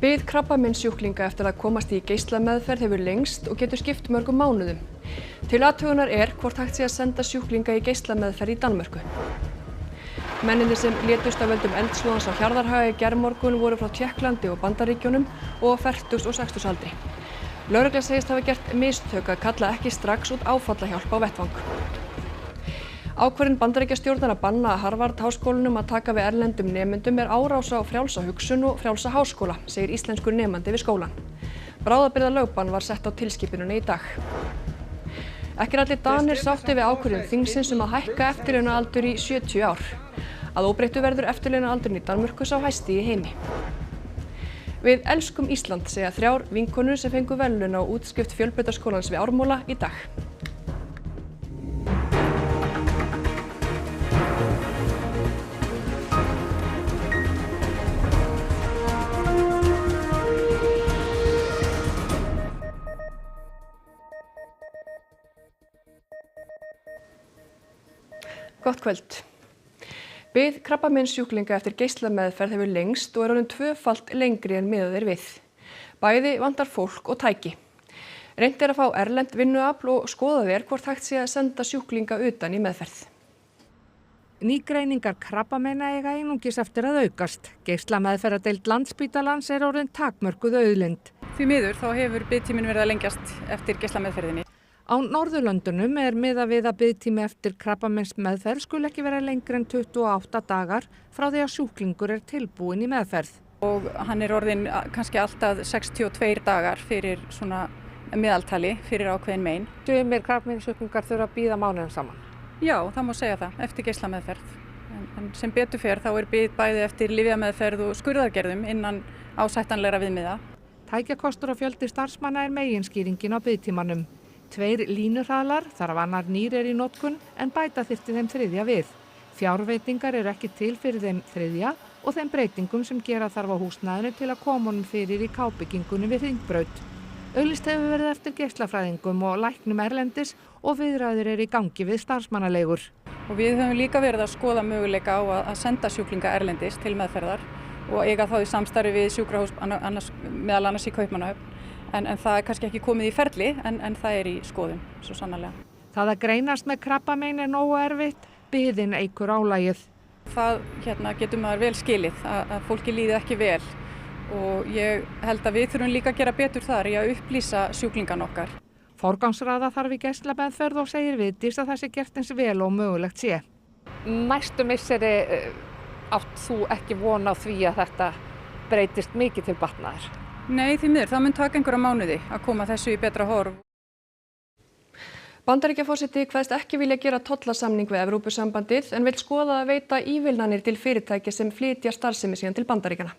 Bið krabbameinssjúklinga eftir að komast í geislameðferð hefur lengst og getur skipt mörgum mánuðum. Til athugunar hvort hægt sé að senda sjúklinga í geislameðferð í Danmörku. Mennirnir sem létust af völdum eldsvoðans á Hjarðarhaga í gærmorgun voru frá Tékklandi og Bandaríkjunum og á 40 og 60 aldri. Lögregla segist hafa gert mistök að kalla ekki strax út áfallahjálp á vettvang. Ákvörðun Bandaríkjastjórnar að banna Harvard-háskólanum að taka við erlendum nemendum árás á frjálsa hugsun og frjálsa háskóla, segir íslenskur nemandi við skólann. Bráðabirgðalögbann var sett á tilskipunina í dag. Ekki eru allir Danir sáttir við ákvörðun þingsins að hækka eftirlaunaaldur í 70 ár. Að óbreyttu verður eftirlaunaaldur í Danmörku sá hæsti í heimi. Við elskum Ísland, segja 3 vinkonur sem fengu verðlaun á útskrift Fjölbrautaskólans við Ármúla í dag. Gott kvöld. Bið krabbameinssjúklinga eftir geislameðferð hefur lengst og orðin 2-falt lengri en miðað er við. Bæði vantar fólk og tæki. Reynt að fá erlent vinnuafl og skoðað hvort hægt sé að senda sjúklinga utan í meðferð. Nýgreiningar krabbameina eiga einungis eftir að aukast. Geislameðferðardeild Landspítalans orðin takmörkuð auðlind. Því miður þá hefur biðtíminn verið að lengjast eftir geislameðferðinni. Á Norðurlöndunum miðað við að biðtími eftir krabbameinsmeðferð skuli ekki vera lengri en 28 dagar frá því að sjúklingur tilbúinn í meðferð. Og hann orðinn kannski alltaf 62 dagar fyrir svona meðaltali fyrir ákveðin mein. Sumir krabbameinssjúklingar þurfa að bíða mánuðum saman. Já, það má segja það, eftir geislameðferð. En sem betur fer þá bið bæði eftir lyfjameðferð og skurðargerðum innan ásættanlegra viðmiða. Tækjakostur og fjöldi starfsmanna meginskýringin á biðtímanum. 2 línuhraðlar, þar af annar nýr í notkun, en bæta þyrfti þeim 3. við. Fjárveitingar ekki til fyrir þeim 3. og þeim breytingum sem gera þarf á húsnæðinu til að koma honum fyrir í K-byggingunni við Hringbraut. Auglýst hefur verið eftir geislafræðingum og læknum erlendis og viðræður í gangi við starfsmannaleigur. Og við höfum líka verið að skoða möguleika á að senda sjúklinga erlendis til meðferðar og eiga þá í samstarfi við sjúkrahús meðal annars í Kaupmannahöfn. En það kannski ekki komið í ferli, en það í skoðun, svo sannarlega. Það að greinast með krabbamein nógu erfitt, biðin eykur álagið. Það getur maður vel skilið, að fólki líði ekki vel. Og ég held að við þurfum líka að gera betur þar í að upplýsa sjúklingan okkar. Forgangsraða þarf í geislameðferð og segir Vigdís að það sé gert eins vel og mögulegt sé. Næstu misseri átt þú ekki von á því að þetta breytist mikið til batnaðar? Nei, því miður, það mun taka einhverja mánuði að koma þessu í betra horf. Bandaríkjaforseti kveðst ekki vilja gera tollasamning við Evrópusambandið en vill skoða að veita ívilnanir til fyrirtækja sem flytja starfsemi síðan til Bandaríkjanna.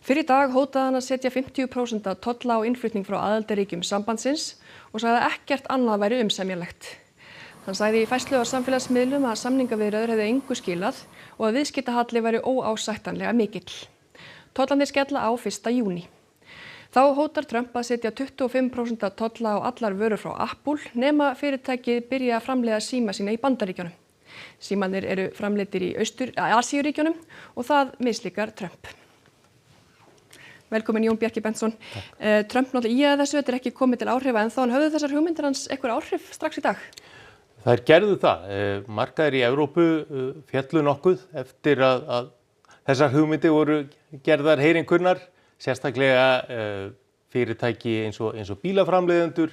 Fyrr í dag hótaði hann að setja 50% tolla á innflutning frá aðildarríkjum sambandsins og sagði að ekkert annað væri umsemjanlegt. Hann sagði í færslu á samfélagsmiðlum að samningaviðræður hefði engu skilað og að viðskiptahalli væri óásættanlega mikill. Tollarnir skella á 1. júní. Þá hótar Trump að setja 25% tolla á allar vörur frá Apple nema fyrirtækið byrja að framleiða síma sína í Bandaríkjunum. Símarnir framleiddir í Asíuríkjunum og það mislíkar Trump. Velkomin Jón Bjarki Bentsson. Trump náttúrulega þessu, þetta ekki komið til áhrifa en þá höfðu þessar hugmyndir hans einhver áhrif strax í dag? Þær gerðu það. Markaðir í Evrópu féllu nokkuð eftir að þessar hugmyndir voru gerðar heyrinkunnar. Sérstaklega fyrirtæki eins og bílaframleiðendur,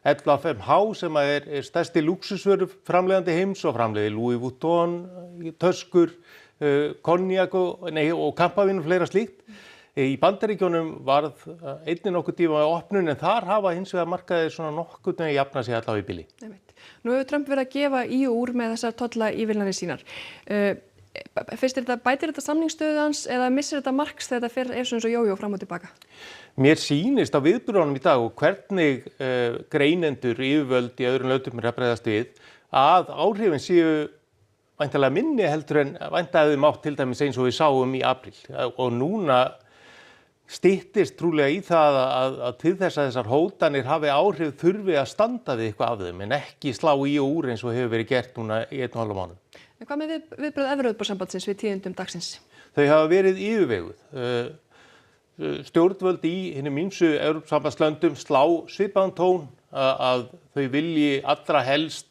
LFMH sem stærsti lúxusvöruframleiðandi heims og framleiðir Louis Vuitton, töskur, konjak og kampavín og fleira slíkt. Í Bandaríkjunum varð einnig nokkuð tíma á opnun en þar hafa hins vegar markaðir svona nokkuð að jafna sig allavega í bili. Nú hefur Trump verið að gefa í og úr með þessar tolla ívilnanir sínar. Bætir þetta samningsstöðu hans eða missir þetta marks þegar þetta eins og jójó fram og tilbaka? Mér sýnist á viðburðunum í dag og hvernig greinendur yfirvöld í öðrum löndum að bregðast við að áhrifin séu væntanlega minni heldur en væntaði mátt til dæmis eins og við sáum í apríl. Og núna styttist trúlega í það að til þess að þessar hótanir hafi áhrif þurfi að standa við eitthvað af þeim en ekki slá í og úr eins og hefur verið gert núna í 1,5 mánuð. En hvað með viðbrögð Evrópusambandsins við tíðindum dagsins? Þau hafa verið yfirveguð. stjórnvöld í hinum ýmsu Evrópusambandslöndum slá svipaðan tón að þau vilji allra helst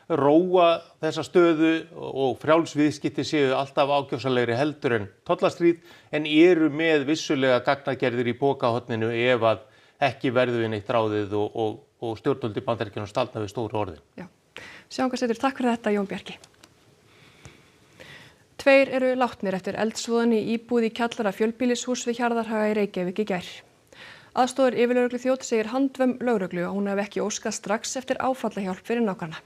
róa þessa stöðu og frjáls viðskipti séu alltaf ákjósanlegri heldur en tollastríð en eru með vissulega gagnagerðir í pokahorninu ef að ekki verður við neitt ráðið og stjórnvöld í Bandaríkjunum staldna við stóru orðin. Já. Sjáum hvað setur. Takk fyrir þetta, Jón Bjarki. 2 eru látnir eftir eldsvoðann í íbúð í kjallara fjölbýlishús við Hjarðarhaga í Reykjavík í gær. Aðstoðar yfirlögregluþjónn segir handvömm lögreglu að hún hafi ekki óskað strax eftir áfallahjálp fyrir nágranna.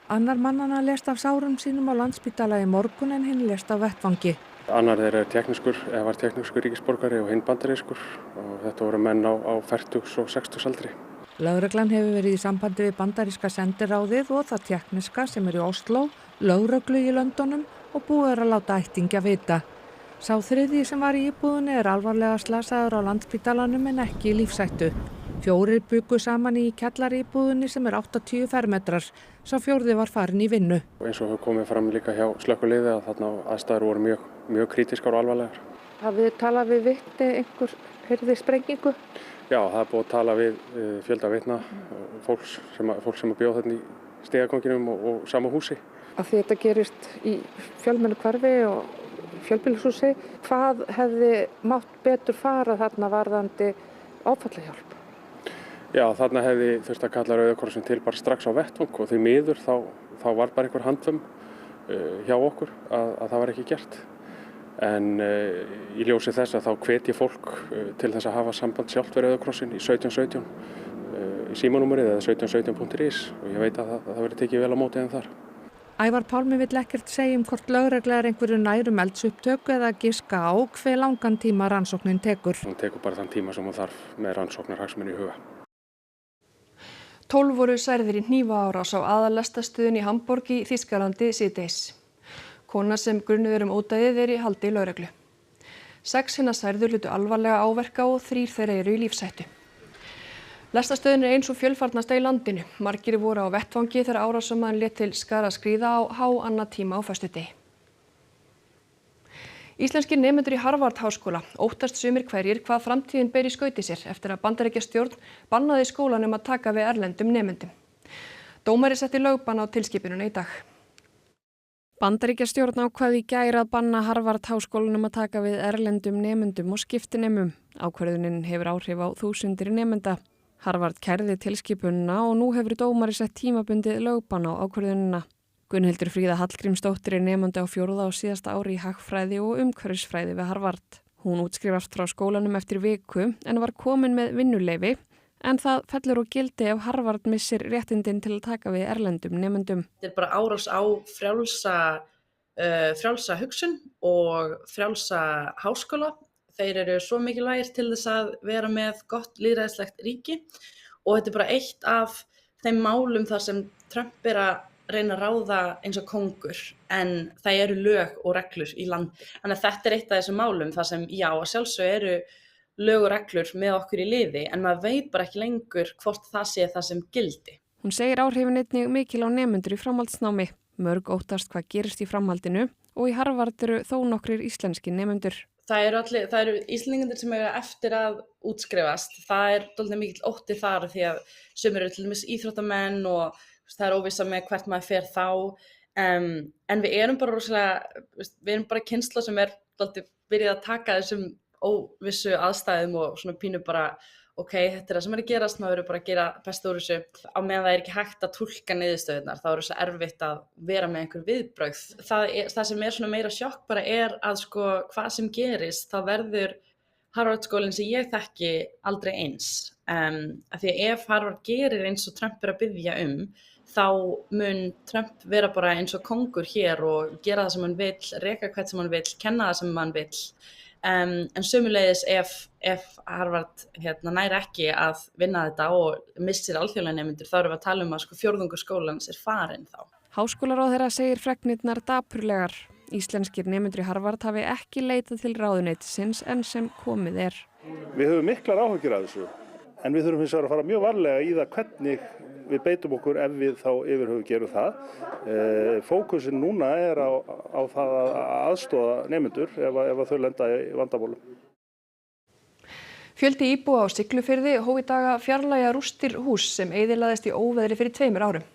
Annar mannanna lést af sárum sínum á Landspítala í morgun en hinn lést á vettvangi. Annar þeirra var teknískur ríkisborgari og hinn bandarískur og þetta voru menn á 40 og 60 aldri. Lögreglan hefur verið í sambandi við bandaríska sendiráðið og það tekníska sem í Osló, lögreglu í Londonum og búið að láta ættingja vita. Sá þriðji sem var í íbúðinni alvarlega slasaður á Landspítalanum en ekki í lífshættu. 4 bjuggu saman í kjallaríbúðinni sem 80 fermetrar. Sá 4. var farin í vinnu. Eins og hefur komið fram líka hjá slökkviliði að þarna aðstæður voru mjög krítískar og alvarlegar. Hafið þið talað við vitni, einhver heyrði sprengingu? Já, það búið að tala við fjölda vitna, fólk sem bjóð þarna í stigaganginum og sama húsi. Af því þetta gerist í fjölmennu hverfi og fjölbýlishúsi, hvað hefði mátt betur fara þarna varðandi áfallahjálp? Já, þarna hefði þurft að kalla Rauða krossin til bara strax á vettvang og því miður þá var bara einhver handvömm hjá okkur að það var ekki gert. En í ljósi þess að þá hvet ég fólk til þess að hafa samband sjálft við Rauða krossin í 1717 í símanúmerið eða 1717.is og ég veit að það verður tekið vel á móti en þar. Ævar Pálmi vill ekkert segja hvort lögregla einhverju nærum eldsupptöku eða giska á hve langan tíma rannsóknin tekur. Hún tekur bara þann tíma sem hún þarf með rannsóknarhagsmuni í huga. 12 voru særðir í hnífaárás á aðallestastöðinni í Hamborg í Þýskalandi síðdegis. Kona sem grunuð ódæðið í haldi lögreglu. 6 hinna særðu hlutu alvarlega áverka og 3 þeirra eru í lífshættu. Lestastöðin eins og fjölfarnasta í landinu. Margir voru á vettvangi þegar árásarmaðurinn lét til skara skríða á háannatíma á föstudegi. Íslenskir nemendur í Harvard-háskóla óttast sumir hverjir hvað framtíðin ber í skauti sér eftir að Bandaríkjastjórn bannaði skólanum að taka við erlendum nemendum. Dómari setti lögbann á tilskipunina í dag. Bandaríkjastjórn ákvað í gær að banna Harvard-háskólanum að taka við erlendum nemendum og skiptinemum. Ákvörðunin hefur áhrif á þúsundir nemenda. Harvard kærði tilskipunina og nú hefur dómari sett tímabundið lögbann á ákvörðunina. Gunnhildur Fríða Hallgrímsdóttir nemandi á 4. og síðasta ári í hagfræði og umhverfisfræði við Harvard. Hún útskrifast frá skólanum eftir viku en var komin með vinnuleyfi en það fellur úr gildi ef Harvard missir réttindin til að taka við erlendum nemendum. Þetta bara árás á frjálsa hugsun og frjálsa háskóla. Þeir eru svo mikilvægir til þess að vera með gott lýðræðislegt ríki og þetta bara eitt af þeim málum þar sem Trump að reyna að ráða eins og kóngur en það eru lög og reglur í landi. Þannig að þetta eitt af þessum málum þar sem já, að sjálfsög eru lög og reglur með okkur í liði en maður veit bara ekki lengur hvort það sé það sem gildi. Hún segir áhrifin einnig mikil á nemendur í framhaldsnámi. Mörg óttast hvað gerist í framhaldinu og í Harvard eru þó nokkrir íslenskir nemendur. Það eru Íslendingar sem eru eftir að útskrifast. Það dálítið mikill ótti þar því að sumir eru til dæmis íþróttamenn og það er óvissa með hvert maður fer þá. En við erum bara kynslóð sem dálítið byrjað að taka þessum óvissu aðstæðum og svona pínu bara ok, þetta það sem að gerast, maður verður bara að gera besta úr þessu. Á meðan það ekki hægt að túlka niðurstöðurnar, þá svo erfitt að vera með einhver viðbrögð. Það sem svona meira sjokk bara að sko hvað sem gerist, þá verður Harvard-skólinn sem ég þekki aldrei eins. Af því að ef Harvard gerir eins og Trump að biðja þá mun Trump vera bara eins og kóngur hér og gera það sem hann vill, reka hvert sem hann vill, kenna það sem hann vill. En sömuleiðis ef Harvard nær ekki að vinna þetta og missir alþjóðlega nemendur, þá erum við að tala að sko fjórðungur skólans farin þá. Háskólaráðherra segir fregnirnar dapurlegar. Íslenskir nemendur í Harvard hafi ekki leitað til ráðuneytisins enn sem komið er. Við höfum miklar áhyggjur af þessu, en við þurfum hins vegar að fara mjög varlega í það hvernig við beitum okkur ef við þá yfirhöfuð gerum það. Fókusin núna á það að aðstoða nemendur ef þau lenda í vandamálum. Fjöldi íbúa á Siglufirði hóf í dag að fjarlægja rústir hús sem eyðilagðist í óveðri fyrir 2 árum.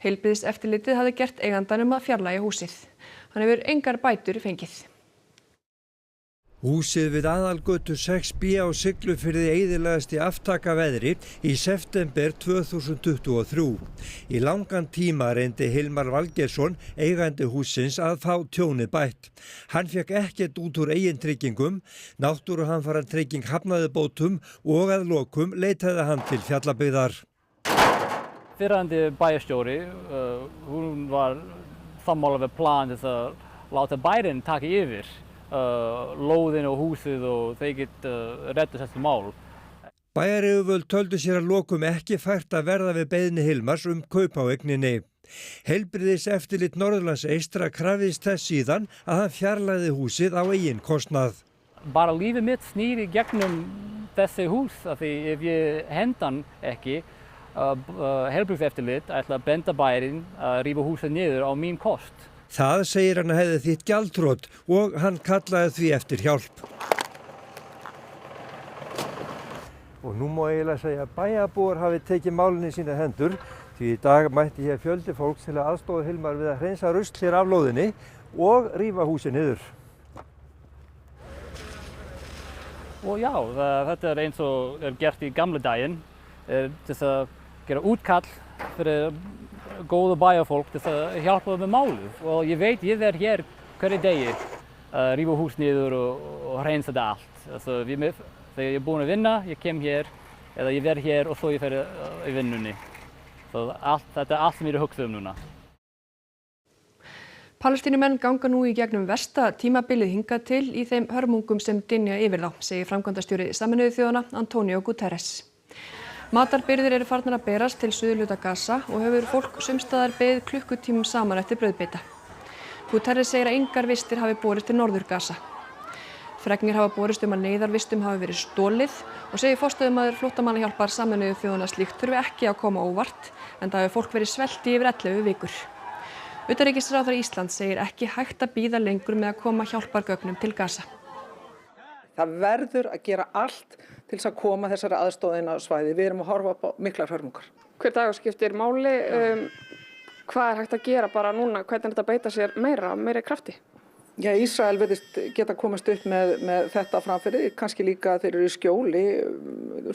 Heilbrigðiseftirlitið hafði gert eigandanum að fjarlægja húsið. Hann hefur engar bætur fengið. Húsið við aðalgötu 6B á Siglufirði eyðilagðist í aftakaveðri í september 2023. Í langan tíma reyndi Hilmar Valgeirsson, eigandi hússins, að fá tjónið bætt. Hann fékk ekkert út úr eigin tryggingum, náttúruhamfaratrygging hafnaði bótum og að lokum leitaði hann til Fjallabyggðar. Fyrrandi bæjarstjóri, hún var sammála við plan þess að láta bærinn taka yfir lóðin og húsið og þeir geta reddað þessu mál. Bæjaryfirvöld töldu sér að lokum ekki fært að verða við beiðni Hilmars kaup á eigninni. Heilbrigðiseftirlit Norðurlands eystra krafðist þess síðan að hann fjarlægði húsið á eigin kostnað. Bara lífið mitt snýr í gegnum þessi hús, af því ef ég hendan ekki, heilbrigðiseftirlit ætla að benda bæjarinn að rífa húsið niður á mín kost. Það segir hann að hefði þýtt gjaldþrot og hann kallaði því eftir hjálp. Og nú má eiginlega segja að bæjarbúar hafi tekið málinu í sína hendur, því í dag mætti hér fjöldi fólks til að aðstoða Hilmar við að hreinsa rusl hér af lóðinni og rífa húsið niður. Og já, þetta er eins og er gert í gamla daginn, til að gera útkall fyrir góða bæjarfólk til að hjálpa með málið. Og ég veit, ég verð hér hverju degi að rífa hús niður og hreinsa þetta allt. Altså, þegar ég er búinn að vinna, ég kem hér, eða ég verð hér og svo ég fer í vinnunni. Þetta er allt sem ég er að hugsa núna. Palestínumenn ganga nú í gegnum versta tímabilið hingað til í þeim hörmungum sem dynja yfir þá, segir framkvæmdastjóri Sameinuðu þjóðanna Antonio Guterres. Matarbirgðir eru farnar að berast til suðurhluta Gaza og hefur fólk sumstaðar beðið klukkutímum saman eftir brauðbita. Guterres segir að engar vistir hafi borist til norður Gaza. Fregnir hafa borist að neyðarvistum hafi verið stolið og segir forstöðumaður flóttamannahjálpar Sameinuðu þjóðanna slíkt þurfi ekki að koma óvart, enda hafi fólk verið svelt í yfir 11 vikur. Utanríkisráðherra Íslands segir ekki hægt að bíða lengur með að koma hjálpargögnum til Gaza. Það verður að gera allt til þess að koma þessari aðstoð inn á svæði. Við erum að horfa upp á miklar hörmungar. Hver dagur skiptir máli. Hvað er hægt að gera bara núna? Hvernig er þetta að beita sér meira krafti? Já, Ísrael virðist geta komast upp með þetta framfyrir, kannski líka þeir eru í skjóli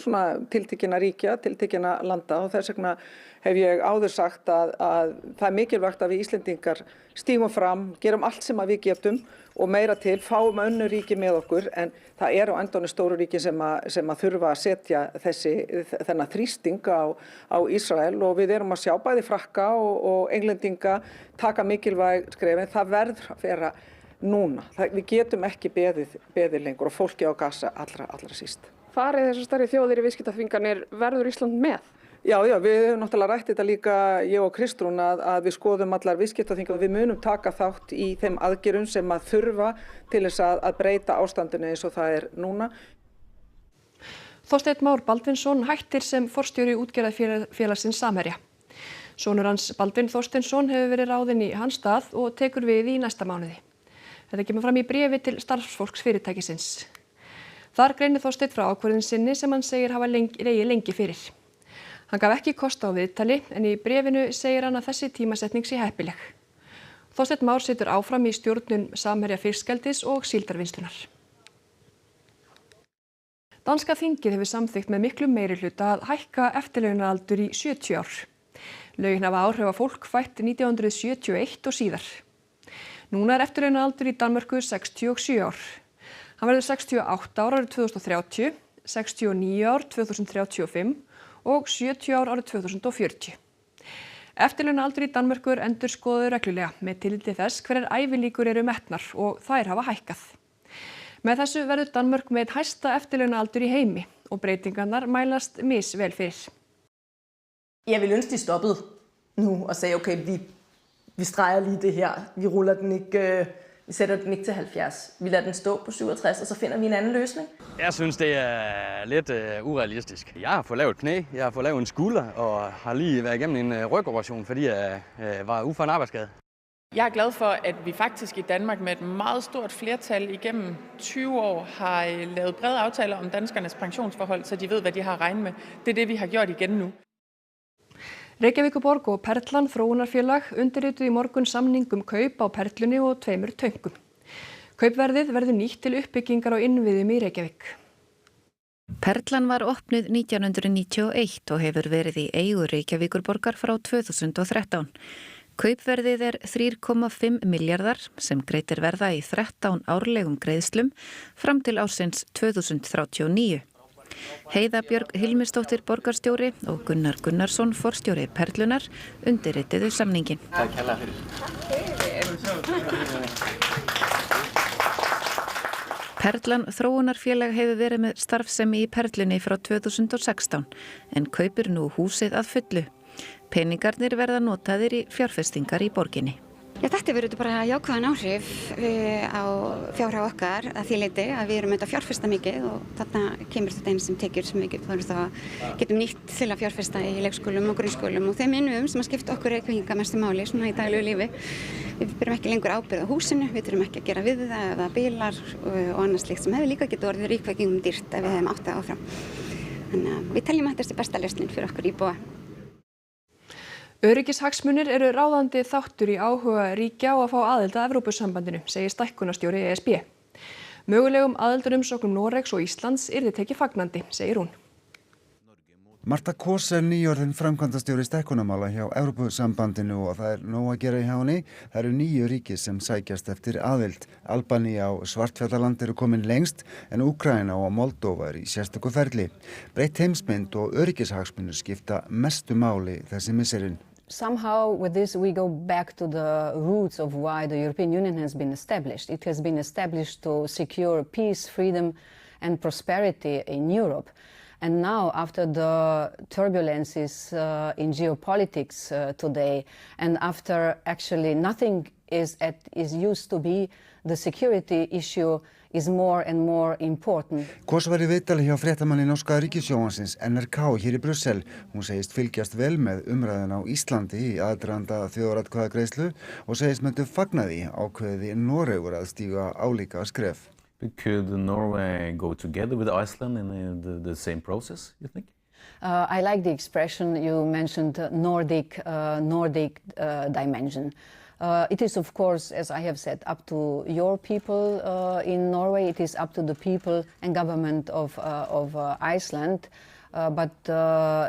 svona tiltekinna ríkja, tiltekinna landa og þess vegna hef ég áður sagt að það er mikilvægt að við Íslendingar stígum fram, gerum allt sem að við getum og meira til, fáum önnur ríki með okkur, en það eru á endanum stóru ríki sem að þurfa að setja þennan þrýsting á Ísrael og við erum að sjá bæði Frakka og Englendinga taka mikilvæg skref, en það verður að vera núna. Við getum ekki beðið lengur og fólki á Gaza allra síst. Farið þessar stærri þjóðir í viðskiptaþvinganir, verður Ísland með? Já, við höfum náttúrulega rætt þetta líka, ég og Kristrún, að við skoðum allar viðskiptaþvinganir og við munum taka þátt í þeim aðgerðum sem að þurfa til þess að breyta ástandinu eins og það er núna. Þorsteinn Már Baldvinsson hættir sem forstjóri útgerðarfélagsins Samherja. Sonur hans Baldvin Þorsteinsson hefur verið ráðinn í hans stað og tekur við í næsta mánuði. Þetta kemur fram í bréfi til starfsfólks fyrirtækisins. Þar greinir Þorsteinn frá ákvörðun sinni sem hann segir hafa legið lengi fyrir. Hann gaf ekki kost á viðtali en í bréfinu segir hann að þessi tímasetning sé heppileg. Þorsteinn Már situr áfram í stjórnun Samherja fiskeldis og síldarvinnslunar. Danska þingið hefur samþykkt með miklu meirihluta að hækka eftirlaunaaldur í 70 ár. Lögin hafa áhrif á fólk fætt 1971 og síðar. Núna er eftirlaunaaldur í Danmörku 67 ár. Hann verður 68 ár árið 2030, 69 ár 2035 og 70 ár árið 2040. Eftirlaunaaldur í Danmörku er endurskoðaður reglulega með tilliti þess hverjar ævilíkur eru metnar og þær hafa hækkað. Með þessu verður Danmörk með hæsta eftirlaunaaldur í heimi og breytingarnar mælast misvel fyrir. Jeg vil ønske, de stoppede nu og sagde, okay, vi streger lige det her. Vi ruller den ikke, vi sætter den ikke til 70. Vi lader den stå på 67, og så finder vi en anden løsning. Jeg synes, det er lidt urealistisk. Jeg har fået lavet et knæ, jeg har fået lavet en skulder, og har lige været igennem en rygoperation, fordi jeg var ude for en arbejdsskade. Jeg glad for, at vi faktisk i Danmark med et meget stort flertal igennem 20 år har lavet brede aftaler om danskernes pensionsforhold, så de ved, hvad de har at regne med. Det er det, vi har gjort igen nu. Reykjavíkurborg og Perlan þróunarfélag undirrituðu í morgun samning kaup á Perlunni og 2 töngum. Kaupverðið verður nýtt til uppbyggingar á innviðum í Reykjavík. Perlan var opnuð 1991 og hefur verið í eigu Reykjavíkurborgar frá 2013. Kaupverðið 3,5 milljarðar sem greitir verða í 13 árlegum greiðslum fram til ársins 2039. Heiða Björg Hilmisdóttir borgarstjóri og Gunnar Gunnarsson forstjóri Perlunar undirrituðu samningin. Takk hérlega fyrir. Perlan þróunarfélag hefur verið með starfsemi í Perlunni frá 2016 en kaupir nú húsið að fullu. Peningarnir verða notaðir í fjárfestingar í borginni. Já, þetta verður bara jákvæðan áhrif á fjárhag okkar að því leyti að við erum að fjárfesta mikið og þarna kemur þetta einn sem tekjur sem við getum nýtt til að fjárfesta í leikskólum og grunnskólum og þeim innviðum sem að skipta okkur Reykvíkinga mestu máli svona í daglegu lífi. Við berum ekki lengur ábyrgð á húsinu, við þurfum ekki að gera við það eða bílar og annað slíkt sem hefði líka getið orðið Reykvíkingum dýrt ef við hefðum átt það áfram. Þannig að við teljum að þetta sé besta lausnin fyrir okkur íbúa. Öryggishagsmunir eru ráðandi þáttur í áhuga ríkja á að fá aðild að Evrópusambandinu, segir stækkunarstjóri ESB. Mögulegum aðildarumsóknum Noregs og Íslands yrði tekið fagnandi, segir hún. Marta Kos nýorðin framkvæmdastjóri stækkunarmála hjá Evrópusambandinu og það nóg að gera hjá henni. Það eru 9 ríki sem sækjast eftir aðild. Albanía og Svartfjallaland eru komin lengst en Úkraína og Moldóva í sérstöku ferli. Breytt heimsmynd og öryggishagsmunir skipta mestu máli þessi misserin. Somehow with this we go back to the roots of why the European Union has been established. It has been established to secure peace, freedom and prosperity in Europe. And now, after the turbulences in geopolitics today, and after actually nothing is used to be, the security issue is more and more important. Kos var í viðtali hjá fréttamanni norska ríkissjónvarpsins NRK hér í Brussel. Hún segist fylgjast vel með umræðuna á Íslandi í aðdraganda þjóðaratkvæðagreiðslu og segist myndu fagna því ákveði Noregur að stíga álíka skref. Could Norway go together with Iceland in the same process, you think? I like the expression you mentioned, Nordic dimension. It is, of course, as I have said, up to your people in Norway. It is up to the people and government of Iceland. But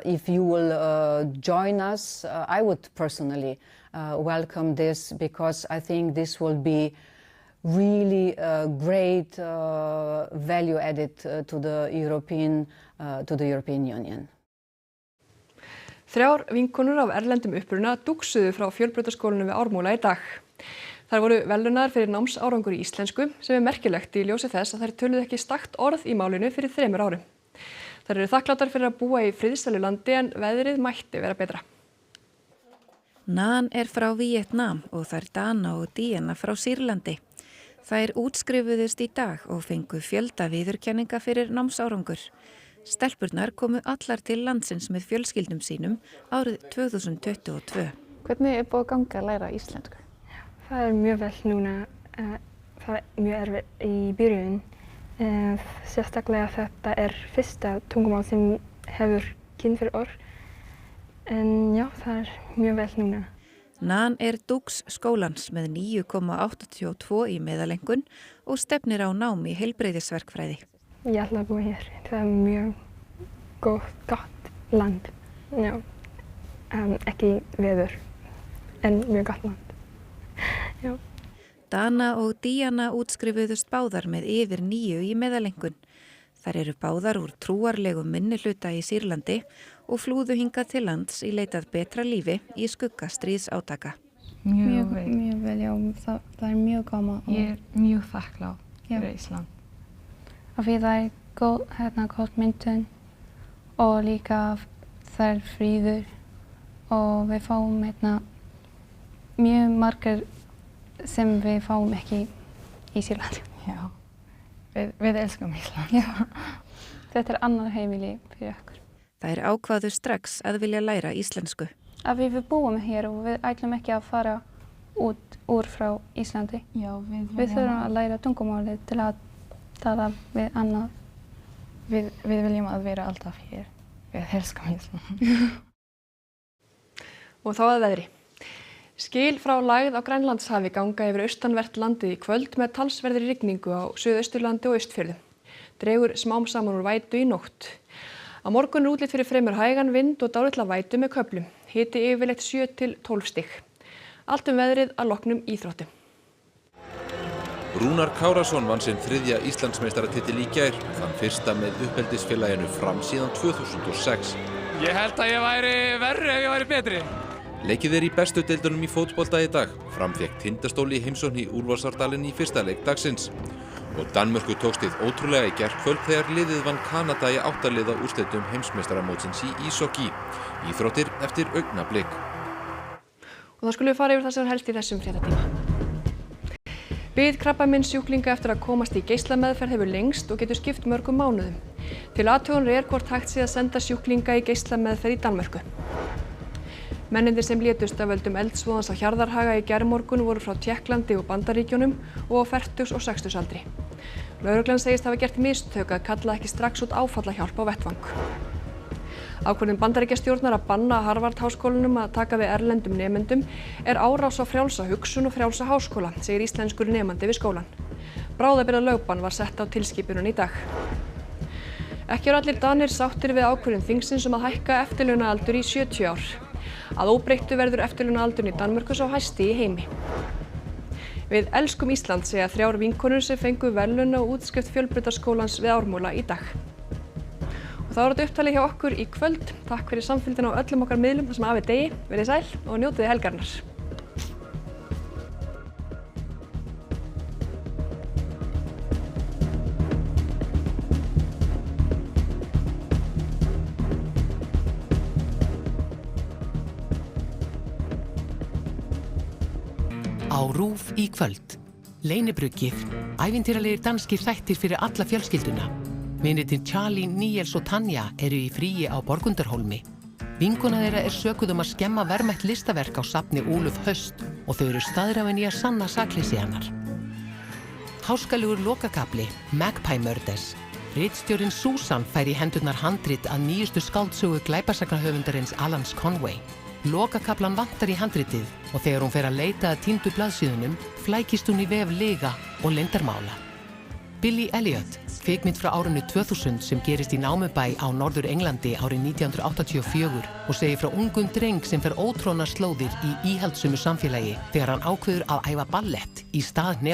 if you will join us, I would personally welcome this because I think this will be really great value added to the European Union. 3 vinkonur af erlendum uppruna dúxuðu frá fjölbrautaskólanum við Ármúla í dag. Þær voru verðlaunaðar fyrir námsárangur í íslensku sem merkilegt í ljósi þess að þær töluðu ekki stakt orð í málinu fyrir 3 árum. Þær eru þakklátar fyrir að búa í friðsælu landi en veðrið mætti vera betra. Nan frá Víetnam og þær Dana og Díana frá Sýrlandi. Þær útskrifuðust í dag og fengu fjölda viðurkenninga fyrir námsárangur. Stelpurnar komu allar til landsins með fjölskyldum sínum árið 2022. Hvernig búið að ganga að læra íslensku? Það mjög vel núna. Það mjög erfitt í byrjun. Sérstaklega þetta fyrsta tungumál sem hefur kynnt fyrir orð. En já, það mjög vel núna. Nan dúx skólans með 9,82 í meðalengun og stefnir á nám í heilbrigðisverkfræði. Ég ætla að búa hér. Það mjög gott land. Já. Ekki veður, en mjög gott land. Já. Dana og Díana útskrifuðust báðar með yfir 9 í meðalengun. Þær eru báðar úr trúarlegum minnihluta í Sýrlandi og flúðu hingað til lands í leitað betra lífi í skugga stríðsátaka. Mjög vel, já. Það mjög gaman. Ég mjög þakklát fyrir Ísland. Af því það góð myndun og líka það fríður og við fáum mjög margar sem við fáum ekki í Sýrlandi. Já, við elskum Ísland. Já. Þetta annar heimili fyrir okkur. Þær ákváðu strax að vilja læra íslensku. Af því við búum hér og við ætlum ekki að fara úr frá Íslandi. Já, við þurfum að læra tungumálið til að tala við annað. Við viljum að vera alltaf hér. Við elskum Ísland. Og þá að veðri. Skil frá lægð á Grænlandshafi ganga yfir austanvert landið í kvöld með talsverðri rigningu á Suðausturlandi og Austfjörðum. Dregur smám saman úr vætu í nótt. Á morgun er útlit fyrir fremur hægan vind og dálitla vætu með köflum. Hiti yfirleitt 7 til 12 stig. Allt veðrið að loknum íþróttum. Rúnar Kárason vann sinn 3. Íslandsmeistaratitil í gær, þann fyrsta með uppeldisfélaginu Fram síðan 2006. Ég held að ég væri verri ef ég væri betri. Leikið í bestu deildunum í fótbolta í dag. Fram fékk Tindastól í heimsókn í Úlfarsárdalinn í fyrsta leik dagsins. Og Danmörku tókst hið ótrúlega í gærkvöld þegar liðið vann Kanada í 8 liða úrslitum heimsmeistaramótsins í íshokkí. Íþróttir eftir augnablik. Og þá skulum við fara yfir það sem helst í þessum fréttatíma. Bið krabbameinssjúklinga eftir að komast í geislameðferð hefur lengst og getur skipt mörgum mánuðum. Til athugunar hvort hægt sé að senda sjúklinga í geislameðferð í Danmörku. Mennirnir sem létust af völdum eldsvoðans á Hjarðarhaga í gærmorgun voru frá Tékklandi og Bandaríkjunum og á 40 og 60 aldri. Lögreglan segist hafa gert mistök að kalla ekki strax út áfallahjálp á vettvang. Ákvörðun Bandaríkjastjórnar að banna Harvard-háskólanum að taka við erlendum nemendum er árás á frjálsa hugsun og frjálsa háskóla, segir íslenskur nemandi við skólann. Bráðabirgðalögbann var sett á tilskipunum í dag. Ekki eru allir Danir sáttir við ákvörðun þingsins að hækka eftirlaunaaldur í 70 ár. Að óbreyttu verður eftirlaunaaldur í Danmörku sá hæsti í heimi. Við elskum Ísland, segja 3 vinkonur sem fengu verðlaun á útskrift Fjölbrautaskólans við Ármúla í dag. Og þá er þetta upptalið hjá okkur í kvöld. Takk fyrir samfylgdina á öllum okkar miðlum þar sem af er degi. Verið sæl og njótið helgarinnar. Á RÚV í kvöld. Leynibruggið, ævintýralegir danskir þættir fyrir alla fjölskylduna. Vinirnir Charlie, Níels og Tanja eru í fríi á Borgundarhólmi. Vinkona þeirra er sökuð að skemma verðmætt listaverk á safni Ólöf Höst og þau eru staðráðin í að sanna sakleysi hennar. Háskalegur lokakafli, Magpie Murders. Ritstjórinn Susan fær í hendurnar handrit að nýjustu skáldsögu glæpasagnahöfundarins Alans Conway. Lokakaflan vantar í handritið og þegar hún fer að leita að týndu blaðsíðunum flækist hún í vef lyga og leyndarmála. Billy Elliot, kvikmynd frá árinu 2000 sem gerist í námubæ á Norður Englandi árið 1984 og segir frá ungum dreng sem fer ótroðnar slóðir í íhaldssömu samfélagi þegar hann ákveður að æfa ballett í stað